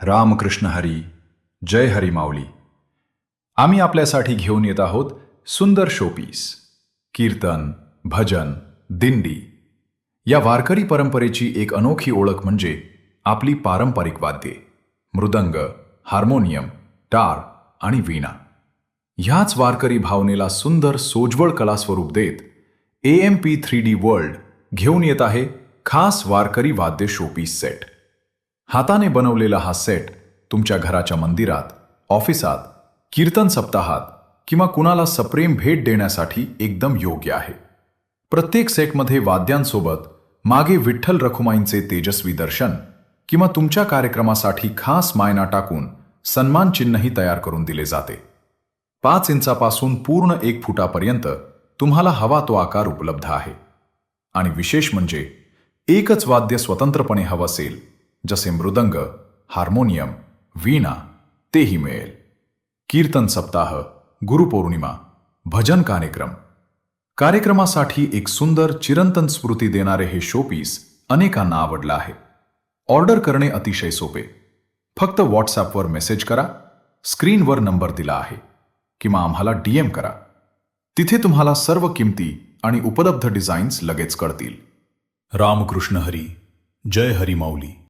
रामकृष्ण हरी, जय हरी माऊली. आम्ही आपल्यासाठी घेऊन येत आहोत सुंदर शोपीस. कीर्तन, भजन, दिंडी या वारकरी परंपरेची एक अनोखी ओळख म्हणजे आपली पारंपरिक वाद्ये, मृदंग, हार्मोनियम, टाळ आणि वीणा. ह्याच वारकरी भावनेला सुंदर सोज्वळ कलास्वरूप देत AMP 3D वर्ल्ड घेऊन येत आहे खास वारकरी वाद्य शोपीस सेट. हाताने बनवलेला हा सेट तुमच्या घराच्या मंदिरात, ऑफिसात, कीर्तन सप्ताहात किंवा कुणाला सप्रेम भेट देण्यासाठी एकदम योग्य आहे. प्रत्येक सेटमध्ये वाद्यांसोबत मागे विठ्ठल रखुमाईंचे तेजस्वी दर्शन किंवा तुमच्या कार्यक्रमासाठी खास मायना टाकून सन्मान चिन्हही तयार करून दिले जाते. 5 इंचापासून पूर्ण 1 फुटापर्यंत तुम्हाला हवा तो आकार उपलब्ध आहे. आणि विशेष म्हणजे एकच वाद्य स्वतंत्रपणे हवं असेल, जसे मृदंग, हार्मोनियम, वीणा, तेही मिळेल. कीर्तन सप्ताह, गुरुपौर्णिमा, भजन कार्यक्रमासाठी एक सुंदर चिरंतन स्मृती देणारे हे शोपीस अनेकांना आवडलं आहे. ऑर्डर करणे अतिशय सोपे. फक्त व्हॉट्सॲपवर मेसेज करा, स्क्रीनवर नंबर दिला आहे, किंवा आम्हाला DM करा. तिथे तुम्हाला सर्व किमती आणि उपलब्ध डिझाईन्स लगेच कळतील. रामकृष्ण हरी, जय हरी माऊली.